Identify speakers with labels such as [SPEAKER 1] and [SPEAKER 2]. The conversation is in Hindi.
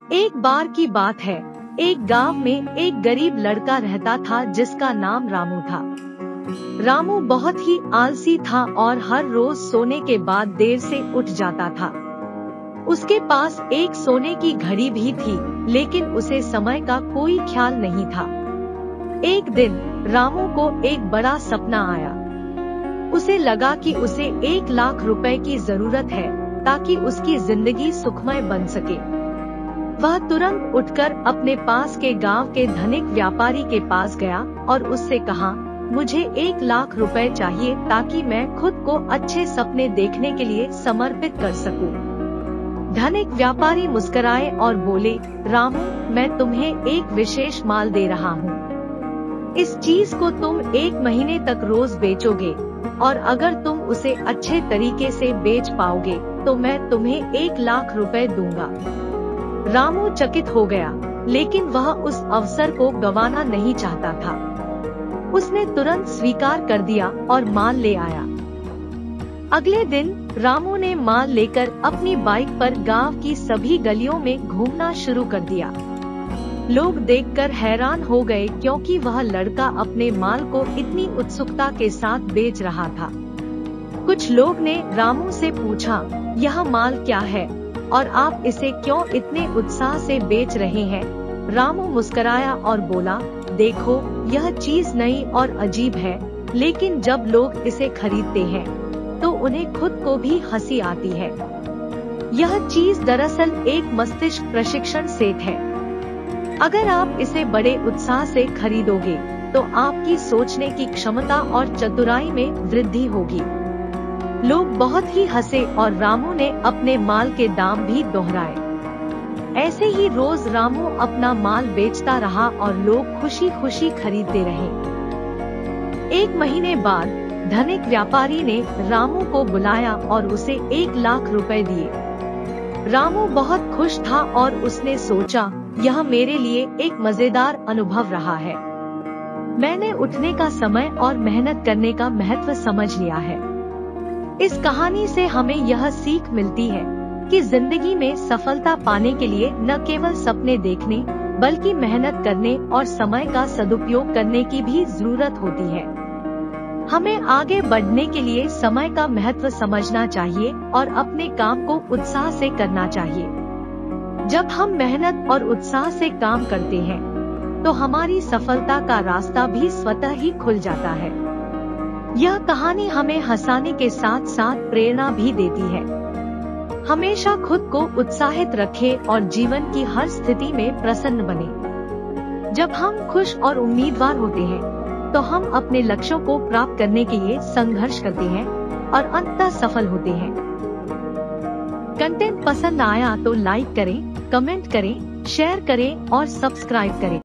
[SPEAKER 1] एक बार की बात है, एक गांव में एक गरीब लड़का रहता था जिसका नाम रामू था। रामू बहुत ही आलसी था और हर रोज सोने के बाद देर से उठ जाता था। उसके पास एक सोने की घड़ी भी थी, लेकिन उसे समय का कोई ख्याल नहीं था। एक दिन रामू को एक बड़ा सपना आया। उसे लगा कि उसे 1 लाख रुपए की जरूरत है ताकि उसकी जिंदगी सुखमय बन सके। वह तुरंत उठकर अपने पास के गांव के धनिक व्यापारी के पास गया और उससे कहा, मुझे 1 लाख रुपए चाहिए ताकि मैं खुद को अच्छे सपने देखने के लिए समर्पित कर सकूं। धनिक व्यापारी मुस्कुराए और बोले, रामू, मैं तुम्हें एक विशेष माल दे रहा हूँ। इस चीज को तुम 1 महीने तक रोज बेचोगे और अगर तुम उसे अच्छे तरीके से बेच पाओगे तो मैं तुम्हें 1 लाख रुपए दूंगा। रामू चकित हो गया, लेकिन वह उस अवसर को गंवाना नहीं चाहता था। उसने तुरंत स्वीकार कर दिया और माल ले आया। अगले दिन रामू ने माल लेकर अपनी बाइक पर गांव की सभी गलियों में घूमना शुरू कर दिया। लोग देखकर हैरान हो गए क्योंकि वह लड़का अपने माल को इतनी उत्सुकता के साथ बेच रहा था। कुछ लोग ने रामू से पूछा, यह माल क्या है और आप इसे क्यों इतने उत्साह से बेच रहे हैं? रामू मुस्कुराया और बोला, देखो, यह चीज नई और अजीब है, लेकिन जब लोग इसे खरीदते हैं तो उन्हें खुद को भी हंसी आती है। यह चीज दरअसल एक मस्तिष्क प्रशिक्षण सेट है। अगर आप इसे बड़े उत्साह से खरीदोगे तो आपकी सोचने की क्षमता और चतुराई में वृद्धि होगी। लोग बहुत ही हंसे और रामू ने अपने माल के दाम भी दोहराए। ऐसे ही रोज रामू अपना माल बेचता रहा और लोग खुशी खुशी खरीदते रहे। 1 महीने बाद धनिक व्यापारी ने रामू को बुलाया और उसे 1 लाख रुपए दिए। रामू बहुत खुश था और उसने सोचा, यह मेरे लिए एक मजेदार अनुभव रहा है। मैंने उठने का समय और मेहनत करने का महत्व समझ लिया है। इस कहानी से हमें यह सीख मिलती है कि जिंदगी में सफलता पाने के लिए न केवल सपने देखने, बल्कि मेहनत करने और समय का सदुपयोग करने की भी जरूरत होती है। हमें आगे बढ़ने के लिए समय का महत्व समझना चाहिए और अपने काम को उत्साह से करना चाहिए। जब हम मेहनत और उत्साह से काम करते हैं, तो हमारी सफलता का रास्ता भी स्वतः ही खुल जाता है। यह कहानी हमें हंसाने के साथ साथ प्रेरणा भी देती है। हमेशा खुद को उत्साहित रखें और जीवन की हर स्थिति में प्रसन्न बने। जब हम खुश और उम्मीदवार होते हैं, तो हम अपने लक्ष्यों को प्राप्त करने के लिए संघर्ष करते हैं और अंततः सफल होते हैं। कंटेंट पसंद आया तो लाइक करें, कमेंट करें, शेयर करें और सब्सक्राइब करें।